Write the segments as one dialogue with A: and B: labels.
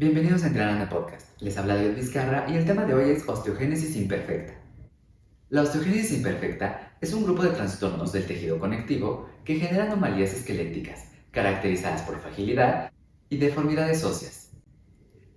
A: Bienvenidos a Entrenando Podcast. Les habla David Vizcarra y el tema de hoy es osteogénesis imperfecta. La osteogénesis imperfecta es un grupo de trastornos del tejido conectivo que generan anomalías esqueléticas caracterizadas por fragilidad y deformidades óseas,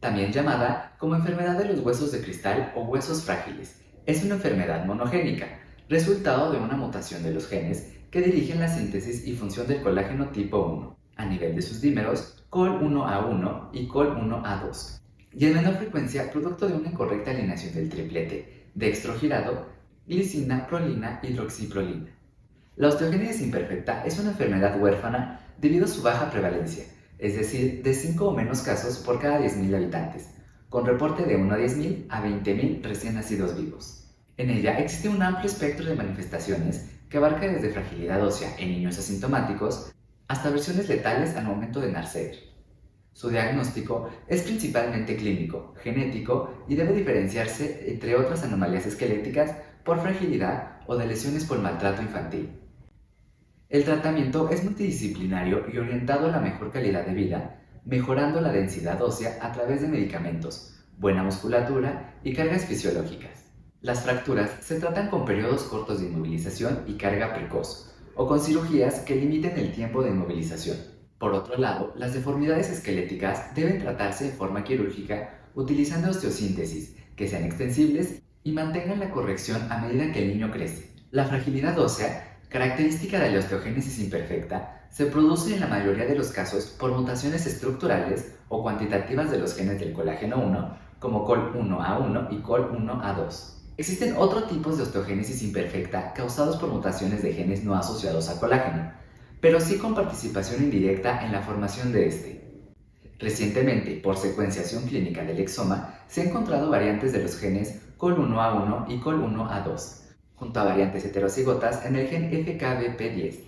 A: también llamada como enfermedad de los huesos de cristal o huesos frágiles. Es una enfermedad monogénica, resultado de una mutación de los genes que dirigen la síntesis y función del colágeno tipo 1 a nivel de sus dímeros COL1A1 y COL1A2, y en menor frecuencia producto de una incorrecta alineación del triplete dextrogirado, glicina, prolina, hidroxiprolina. La osteogénesis imperfecta es una enfermedad huérfana debido a su baja prevalencia, es decir, de 5 o menos casos por cada 10.000 habitantes, con reporte de 1 a 10.000 a 20.000 recién nacidos vivos. En ella existe un amplio espectro de manifestaciones que abarca desde fragilidad ósea en niños asintomáticos hasta versiones letales al momento de nacer. Su diagnóstico es principalmente clínico, genético y debe diferenciarse entre otras anomalías esqueléticas por fragilidad o de lesiones por maltrato infantil. El tratamiento es multidisciplinario y orientado a la mejor calidad de vida, mejorando la densidad ósea a través de medicamentos, buena musculatura y cargas fisiológicas. Las fracturas se tratan con periodos cortos de inmovilización y carga precoz, o con cirugías que limiten el tiempo de inmovilización. Por otro lado, las deformidades esqueléticas deben tratarse de forma quirúrgica utilizando osteosíntesis, que sean extensibles y mantengan la corrección a medida que el niño crece. La fragilidad ósea, característica de la osteogénesis imperfecta, se produce en la mayoría de los casos por mutaciones estructurales o cuantitativas de los genes del colágeno 1, como COL1A1 y COL1A2. Existen otros tipos de osteogénesis imperfecta causados por mutaciones de genes no asociados a colágeno, pero sí con participación indirecta en la formación de este. Recientemente, por secuenciación clínica del exoma, se han encontrado variantes de los genes COL1A1 y COL1A2, junto a variantes heterocigotas en el gen FKBP10.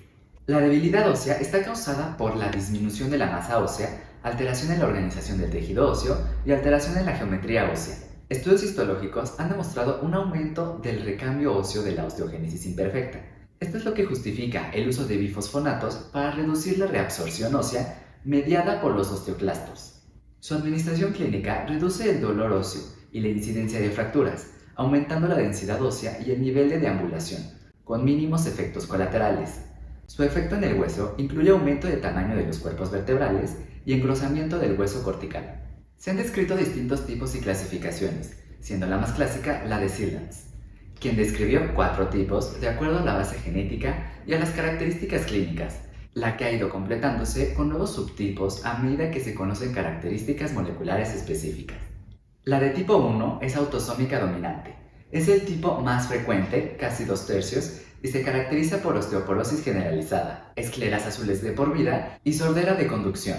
A: La debilidad ósea está causada por la disminución de la masa ósea, alteración en la organización del tejido óseo y alteración en la geometría ósea. Estudios histológicos han demostrado un aumento del recambio óseo de la osteogénesis imperfecta. Esto es lo que justifica el uso de bifosfonatos para reducir la reabsorción ósea mediada por los osteoclastos. Su administración clínica reduce el dolor óseo y la incidencia de fracturas, aumentando la densidad ósea y el nivel de deambulación, con mínimos efectos colaterales. Su efecto en el hueso incluye aumento de tamaño de los cuerpos vertebrales y engrosamiento del hueso cortical. Se han descrito distintos tipos y clasificaciones, siendo la más clásica la de Sirlans, quien describió 4 tipos de acuerdo a la base genética y a las características clínicas, la que ha ido completándose con nuevos subtipos a medida que se conocen características moleculares específicas. La de tipo 1 es autosómica dominante. Es el tipo más frecuente, casi 2/3, y se caracteriza por osteoporosis generalizada, escleras azules de por vida y sordera de conducción.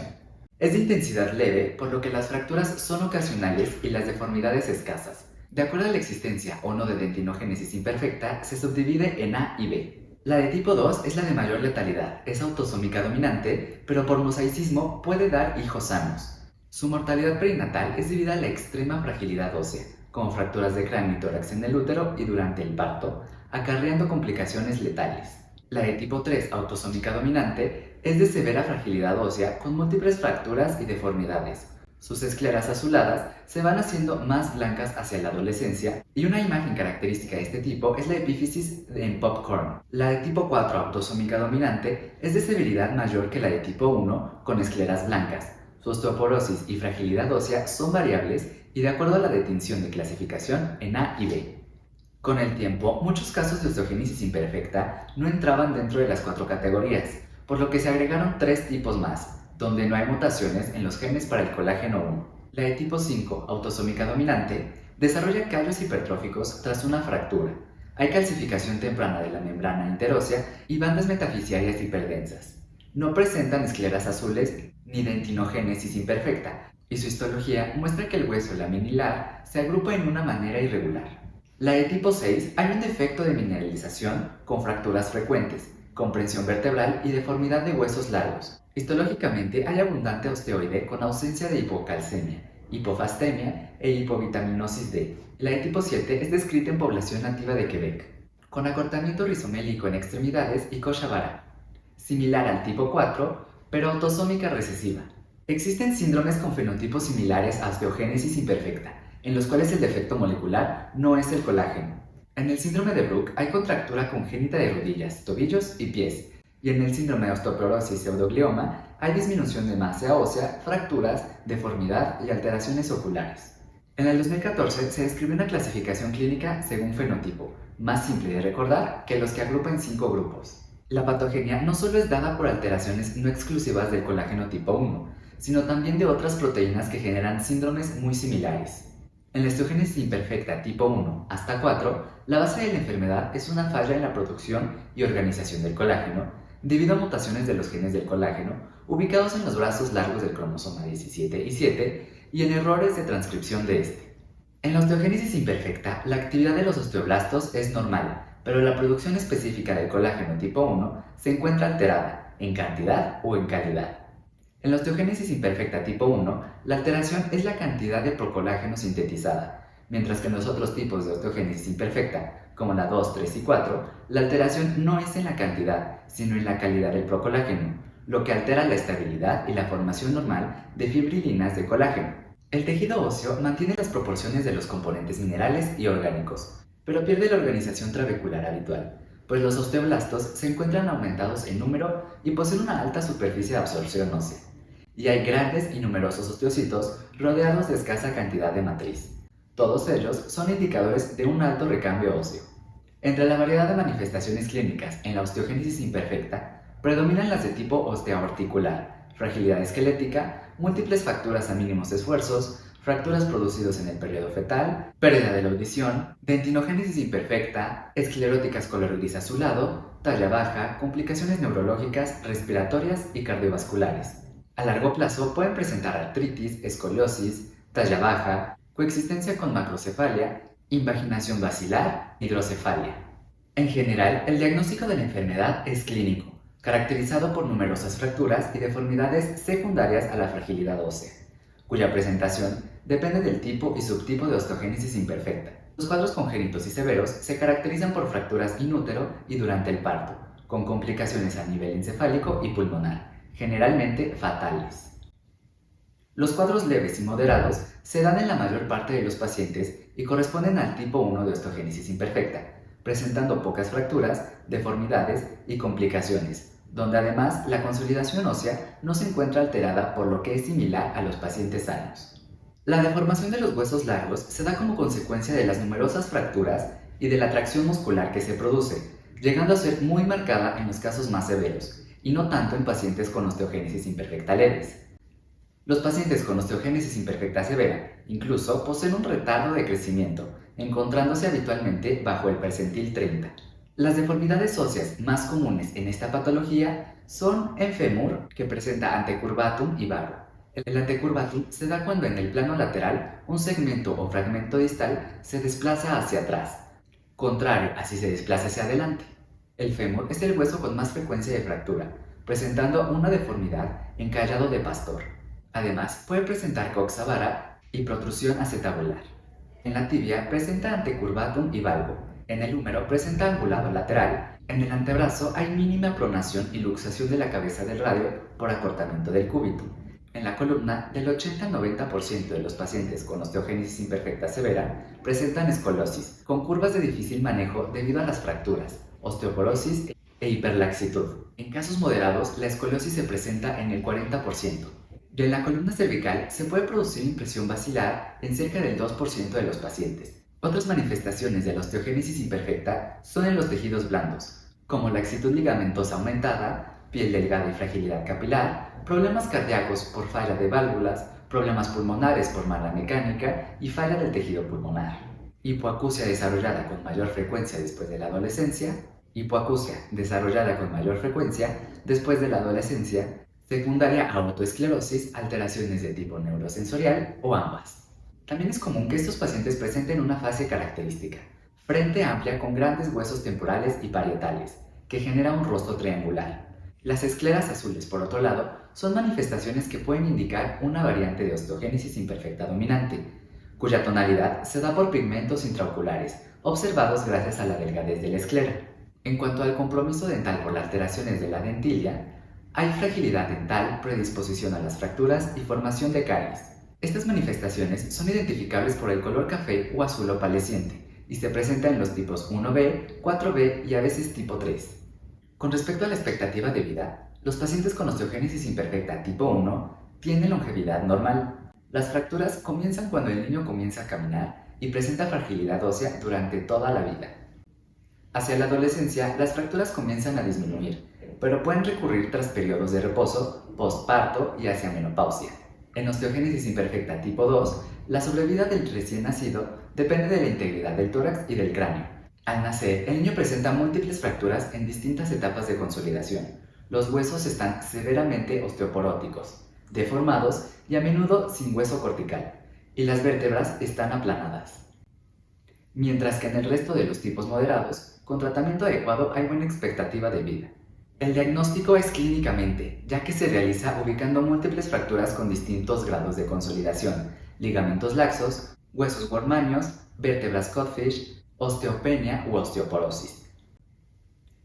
A: Es de intensidad leve, por lo que las fracturas son ocasionales y las deformidades escasas. De acuerdo a la existencia o no de dentinogénesis imperfecta, se subdivide en A y B. La de tipo 2 es la de mayor letalidad, es autosómica dominante, pero por mosaicismo puede dar hijos sanos. Su mortalidad perinatal es debido a la extrema fragilidad ósea, con fracturas de cráneo y tórax en el útero y durante el parto, acarreando complicaciones letales. La de tipo 3, autosómica dominante, es de severa fragilidad ósea con múltiples fracturas y deformidades. Sus escleras azuladas se van haciendo más blancas hacia la adolescencia y una imagen característica de este tipo es la epífisis en popcorn. La de tipo 4, autosómica dominante, es de severidad mayor que la de tipo 1 con escleras blancas. Su osteoporosis y fragilidad ósea son variables y de acuerdo a la distinción de clasificación en A y B. Con el tiempo, muchos casos de osteogénesis imperfecta no entraban dentro de las 4 categorías, por lo que se agregaron 3 tipos más, donde no hay mutaciones en los genes para el colágeno 1. La de tipo 5, autosómica dominante, desarrolla callos hipertróficos tras una fractura. Hay calcificación temprana de la membrana interósea y bandas metafisiarias hiperdensas. No presentan escleras azules ni dentinogénesis imperfecta, y su histología muestra que el hueso laminilar se agrupa en una manera irregular. La de tipo 6 hay un defecto de mineralización con fracturas frecuentes, comprensión vertebral y deformidad de huesos largos. Histológicamente hay abundante osteoide con ausencia de hipocalcemia, hipofastemia e hipovitaminosis D. La de tipo 7 es descrita en población nativa de Quebec, con acortamiento rizomélico en extremidades y coxa vara, similar al tipo 4, pero autosómica recesiva. Existen síndromes con fenotipos similares a osteogénesis imperfecta, en los cuales el defecto molecular no es el colágeno. En el síndrome de Brooke hay contractura congénita de rodillas, tobillos y pies, y en el síndrome de osteoporosis pseudoglioma hay disminución de masa ósea, fracturas, deformidad y alteraciones oculares. En el 2014 se describió una clasificación clínica según fenotipo, más simple de recordar que los que agrupa en 5 grupos. La patogenia no solo es dada por alteraciones no exclusivas del colágeno tipo 1, sino también de otras proteínas que generan síndromes muy similares. En la osteogénesis imperfecta tipo 1 hasta 4, la base de la enfermedad es una falla en la producción y organización del colágeno, debido a mutaciones de los genes del colágeno ubicados en los brazos largos del cromosoma 17 y 7 y en errores de transcripción de este. En la osteogénesis imperfecta, la actividad de los osteoblastos es normal, pero la producción específica del colágeno tipo 1 se encuentra alterada, en cantidad o en calidad. En la osteogénesis imperfecta tipo 1, la alteración es la cantidad de procolágeno sintetizada, mientras que en los otros tipos de osteogénesis imperfecta, como la 2, 3 y 4, la alteración no es en la cantidad, sino en la calidad del procolágeno, lo que altera la estabilidad y la formación normal de fibrilinas de colágeno. El tejido óseo mantiene las proporciones de los componentes minerales y orgánicos, pero pierde la organización trabecular habitual, pues los osteoblastos se encuentran aumentados en número y poseen una alta superficie de absorción ósea, y hay grandes y numerosos osteocitos rodeados de escasa cantidad de matriz. Todos ellos son indicadores de un alto recambio óseo. Entre la variedad de manifestaciones clínicas en la osteogénesis imperfecta, predominan las de tipo osteoarticular, fragilidad esquelética, múltiples fracturas a mínimos esfuerzos, fracturas producidas en el periodo fetal, pérdida de la audición, dentinogénesis imperfecta, escleróticas color gris azulado, talla baja, complicaciones neurológicas, respiratorias y cardiovasculares. A largo plazo pueden presentar artritis, escoliosis, talla baja, coexistencia con macrocefalia, invaginación basilar, hidrocefalia. En general, el diagnóstico de la enfermedad es clínico, caracterizado por numerosas fracturas y deformidades secundarias a la fragilidad ósea, cuya presentación depende del tipo y subtipo de osteogénesis imperfecta. Los cuadros congénitos y severos se caracterizan por fracturas in útero y durante el parto, con complicaciones a nivel encefálico y pulmonar, generalmente fatales. Los cuadros leves y moderados se dan en la mayor parte de los pacientes y corresponden al tipo 1 de osteogénesis imperfecta, presentando pocas fracturas, deformidades y complicaciones, donde además la consolidación ósea no se encuentra alterada, por lo que es similar a los pacientes sanos. La deformación de los huesos largos se da como consecuencia de las numerosas fracturas y de la tracción muscular que se produce, llegando a ser muy marcada en los casos más severos, y no tanto en pacientes con osteogénesis imperfecta leves. Los pacientes con osteogénesis imperfecta severa incluso poseen un retardo de crecimiento, encontrándose habitualmente bajo el percentil 30. Las deformidades óseas más comunes en esta patología son en fémur, que presenta antecurvatum y varo. El antecurvatum se da cuando en el plano lateral un segmento o fragmento distal se desplaza hacia atrás, contrario a si se desplaza hacia adelante. El fémur es el hueso con más frecuencia de fractura, presentando una deformidad en callado de pastor. Además, puede presentar coxa vara y protrusión acetabular. En la tibia presenta antecurvatum y valgo. En el húmero presenta angulado lateral. En el antebrazo hay mínima pronación y luxación de la cabeza del radio por acortamiento del cúbito. En la columna, del 80 al 90% de los pacientes con osteogénesis imperfecta severa presentan escoliosis, con curvas de difícil manejo debido a las fracturas, osteoporosis e hiperlaxitud. En casos moderados, la escoliosis se presenta en el 40%. Y en la columna cervical se puede producir impresión basilar en cerca del 2% de los pacientes. Otras manifestaciones de la osteogénesis imperfecta son en los tejidos blandos, como laxitud ligamentosa aumentada, piel delgada y fragilidad capilar, problemas cardíacos por falla de válvulas, problemas pulmonares por mala mecánica y falla del tejido pulmonar. Hipoacusia desarrollada con mayor frecuencia después de la adolescencia, secundaria a autoesclerosis, alteraciones de tipo neurosensorial o ambas. También es común que estos pacientes presenten una fase característica, frente amplia con grandes huesos temporales y parietales, que genera un rostro triangular. Las escleras azules, por otro lado, son manifestaciones que pueden indicar una variante de osteogénesis imperfecta dominante, cuya tonalidad se da por pigmentos intraoculares, observados gracias a la delgadez de la esclera. En cuanto al compromiso dental por las alteraciones de la dentilia, Hay fragilidad dental, predisposición a las fracturas y formación de caries. Estas manifestaciones son identificables por el color café o azul opaleciente y se presentan en los tipos 1B, 4B y a veces tipo 3. Con respecto a la expectativa de vida, los pacientes con osteogénesis imperfecta tipo 1 tienen longevidad normal. Las fracturas comienzan cuando el niño comienza a caminar y presenta fragilidad ósea durante toda la vida. Hacia la adolescencia, las fracturas comienzan a disminuir, pero pueden recurrir tras periodos de reposo, postparto y hacia menopausia. En osteogénesis imperfecta tipo 2, la sobrevida del recién nacido depende de la integridad del tórax y del cráneo. Al nacer, el niño presenta múltiples fracturas en distintas etapas de consolidación. Los huesos están severamente osteoporóticos, deformados y a menudo sin hueso cortical, y las vértebras están aplanadas. Mientras que en el resto de los tipos moderados, con tratamiento adecuado hay buena expectativa de vida. El diagnóstico es clínicamente, ya que se realiza ubicando múltiples fracturas con distintos grados de consolidación, ligamentos laxos, huesos wormáneos, vértebras codfish, osteopenia u osteoporosis.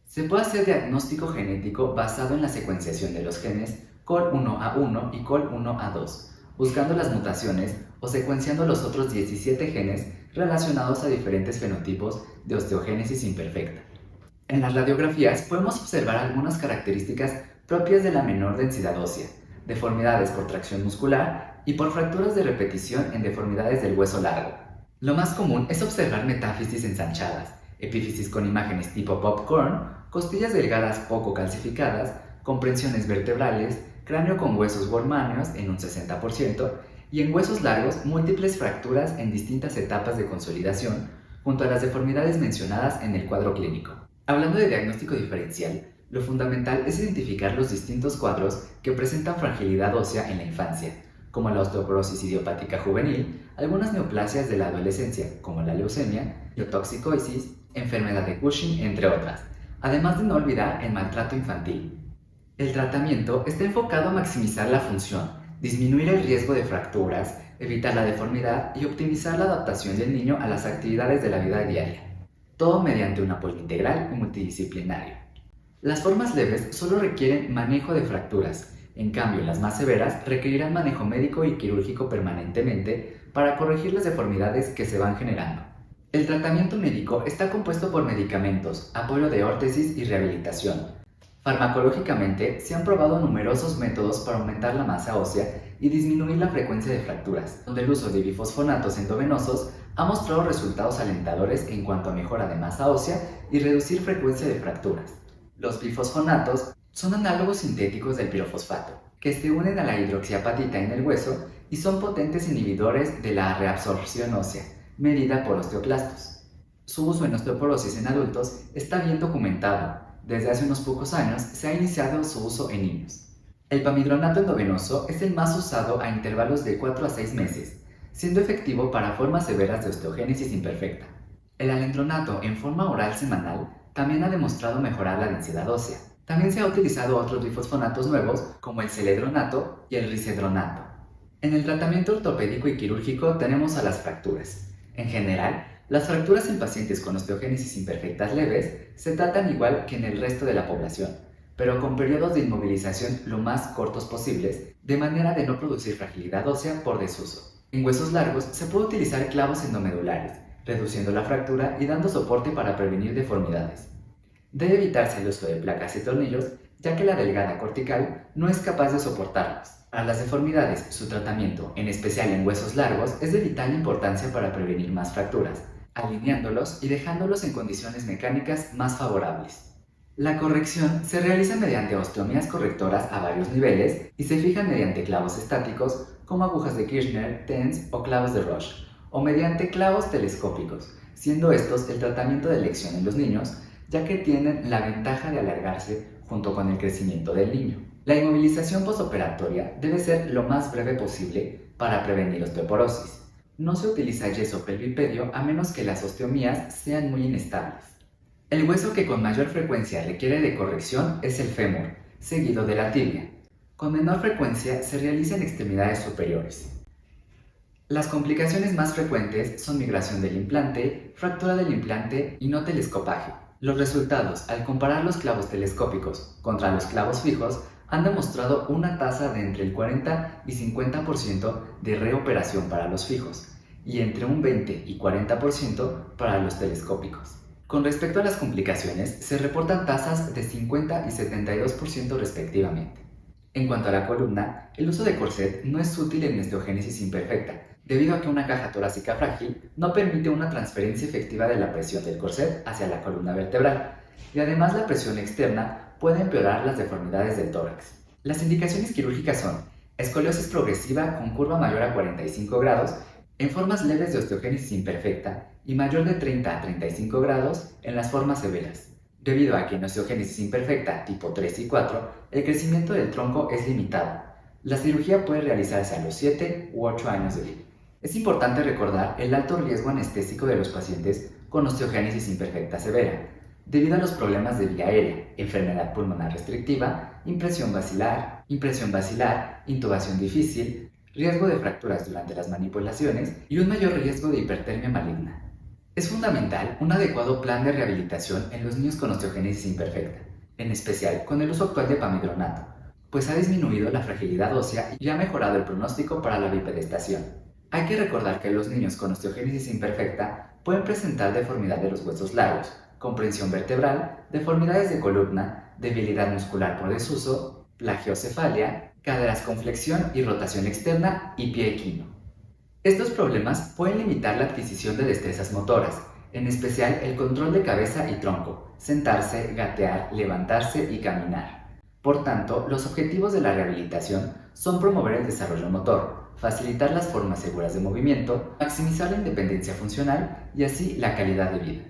A: Se puede hacer diagnóstico genético basado en la secuenciación de los genes COL1A1 y COL1A2, buscando las mutaciones o secuenciando los otros 17 genes relacionados a diferentes fenotipos de osteogénesis imperfecta. En las radiografías podemos observar algunas características propias de la menor densidad ósea, deformidades por tracción muscular y por fracturas de repetición en deformidades del hueso largo. Lo más común es observar metáfisis ensanchadas, epífisis con imágenes tipo popcorn, costillas delgadas poco calcificadas, comprensiones vertebrales, cráneo con huesos wormáneos en un 60% y en huesos largos múltiples fracturas en distintas etapas de consolidación, junto a las deformidades mencionadas en el cuadro clínico. Hablando de diagnóstico diferencial, lo fundamental es identificar los distintos cuadros que presentan fragilidad ósea en la infancia, como la osteoporosis idiopática juvenil, algunas neoplasias de la adolescencia, como la leucemia, miotoxicosis, enfermedad de Cushing, entre otras, además de no olvidar el maltrato infantil. El tratamiento está enfocado a maximizar la función, disminuir el riesgo de fracturas, evitar la deformidad y optimizar la adaptación del niño a las actividades de la vida diaria. Todo mediante un apoyo integral y multidisciplinario. Las formas leves solo requieren manejo de fracturas, en cambio las más severas requerirán manejo médico y quirúrgico permanentemente para corregir las deformidades que se van generando. El tratamiento médico está compuesto por medicamentos, apoyo de órtesis y rehabilitación. Farmacológicamente se han probado numerosos métodos para aumentar la masa ósea y disminuir la frecuencia de fracturas, donde el uso de bifosfonatos endovenosos ha mostrado resultados alentadores en cuanto a mejora de masa ósea y reducir frecuencia de fracturas. Los bifosfonatos son análogos sintéticos del pirofosfato, que se unen a la hidroxiapatita en el hueso y son potentes inhibidores de la reabsorción ósea, medida por osteoclastos. Su uso en osteoporosis en adultos está bien documentado. Desde hace unos pocos años se ha iniciado su uso en niños. El pamidronato endovenoso es el más usado a intervalos de 4 a 6 meses, siendo efectivo para formas severas de osteogénesis imperfecta. El alendronato en forma oral semanal también ha demostrado mejorar la densidad ósea. También se ha utilizado otros bifosfonatos nuevos como el celedronato y el risedronato. En el tratamiento ortopédico y quirúrgico tenemos a las fracturas. En general, las fracturas en pacientes con osteogénesis imperfectas leves se tratan igual que en el resto de la población, pero con periodos de inmovilización lo más cortos posibles, de manera de no producir fragilidad ósea por desuso. En huesos largos se puede utilizar clavos endomedulares, reduciendo la fractura y dando soporte para prevenir deformidades. Debe evitarse el uso de placas y tornillos, ya que la delgada cortical no es capaz de soportarlos. Para las deformidades, su tratamiento, en especial en huesos largos, es de vital importancia para prevenir más fracturas, alineándolos y dejándolos en condiciones mecánicas más favorables. La corrección se realiza mediante osteomías correctoras a varios niveles y se fijan mediante clavos estáticos como agujas de Kirchner, TENS o clavos de Roche, o mediante clavos telescópicos, siendo estos el tratamiento de elección en los niños, ya que tienen la ventaja de alargarse junto con el crecimiento del niño. La inmovilización postoperatoria debe ser lo más breve posible para prevenir osteoporosis. No se utiliza yeso pelvipedio a menos que las osteomías sean muy inestables. El hueso que con mayor frecuencia requiere de corrección es el fémur, seguido de la tibia. Con menor frecuencia se realiza en extremidades superiores. Las complicaciones más frecuentes son migración del implante, fractura del implante y no telescopaje. Los resultados, al comparar los clavos telescópicos contra los clavos fijos, han demostrado una tasa de entre el 40 y 50% de reoperación para los fijos y entre un 20 y 40% para los telescópicos. Con respecto a las complicaciones, se reportan tasas de 50 y 72% respectivamente. En cuanto a la columna, el uso de corset no es útil en osteogénesis imperfecta, debido a que una caja torácica frágil no permite una transferencia efectiva de la presión del corset hacia la columna vertebral, y además la presión externa puede empeorar las deformidades del tórax. Las indicaciones quirúrgicas son escoliosis progresiva con curva mayor a 45 grados en formas leves de osteogénesis imperfecta y mayor de 30 a 35 grados en las formas severas. Debido a que en osteogénesis imperfecta tipo 3 y 4, el crecimiento del tronco es limitado. La cirugía puede realizarse a los 7 u 8 años de vida. Es importante recordar el alto riesgo anestésico de los pacientes con osteogénesis imperfecta severa, debido a los problemas de vía aérea, enfermedad pulmonar restrictiva, impresión basilar, intubación difícil, riesgo de fracturas durante las manipulaciones y un mayor riesgo de hipertermia maligna. Es fundamental un adecuado plan de rehabilitación en los niños con osteogénesis imperfecta, en especial con el uso actual de pamidronato, pues ha disminuido la fragilidad ósea y ha mejorado el pronóstico para la bipedestación. Hay que recordar que los niños con osteogénesis imperfecta pueden presentar deformidad de los huesos largos, comprensión vertebral, deformidades de columna, debilidad muscular por desuso, plagiocefalia, caderas con flexión y rotación externa y pie equino. Estos problemas pueden limitar la adquisición de destrezas motoras, en especial el control de cabeza y tronco, sentarse, gatear, levantarse y caminar. Por tanto, los objetivos de la rehabilitación son promover el desarrollo motor, facilitar las formas seguras de movimiento, maximizar la independencia funcional y así la calidad de vida.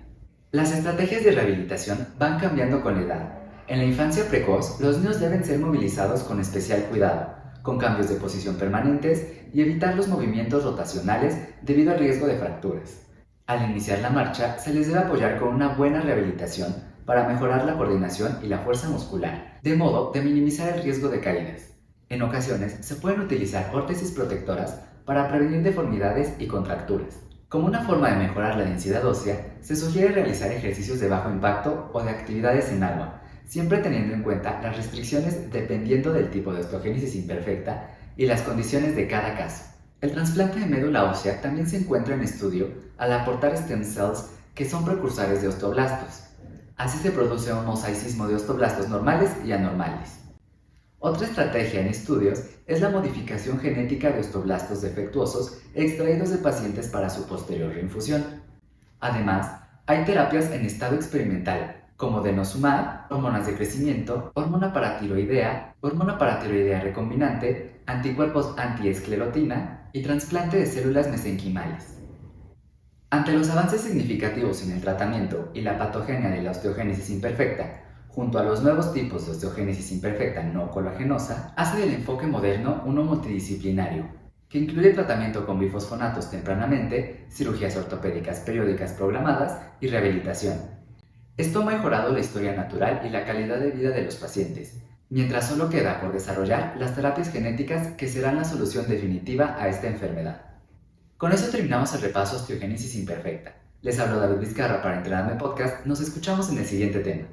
A: Las estrategias de rehabilitación van cambiando con la edad. En la infancia precoz, los niños deben ser movilizados con especial cuidado, con cambios de posición permanentes y evitar los movimientos rotacionales debido al riesgo de fracturas. Al iniciar la marcha, se les debe apoyar con una buena rehabilitación para mejorar la coordinación y la fuerza muscular, de modo de minimizar el riesgo de caídas. En ocasiones, se pueden utilizar órtesis protectoras para prevenir deformidades y contracturas. Como una forma de mejorar la densidad ósea, se sugiere realizar ejercicios de bajo impacto o de actividades en agua, siempre teniendo en cuenta las restricciones dependiendo del tipo de osteogénesis imperfecta y las condiciones de cada caso. El trasplante de médula ósea también se encuentra en estudio al aportar stem cells que son precursores de osteoblastos. Así se produce un mosaicismo de osteoblastos normales y anormales. Otra estrategia en estudios es la modificación genética de osteoblastos defectuosos extraídos de pacientes para su posterior reinfusión. Además, hay terapias en estado experimental como denosumab, hormonas de crecimiento, hormona paratiroidea recombinante, anticuerpos antiesclerotina y trasplante de células mesenquimales. Ante los avances significativos en el tratamiento y la patogenia de la osteogénesis imperfecta, junto a los nuevos tipos de osteogénesis imperfecta no colagenosa, hace del enfoque moderno uno multidisciplinario, que incluye tratamiento con bifosfonatos tempranamente, cirugías ortopédicas periódicas programadas y rehabilitación. Esto ha mejorado la historia natural y la calidad de vida de los pacientes, mientras solo queda por desarrollar las terapias genéticas que serán la solución definitiva a esta enfermedad. Con eso terminamos el repaso osteogénesis imperfecta. Les hablo David Vizcarra para Entrenarme Podcast. Nos escuchamos en el siguiente tema.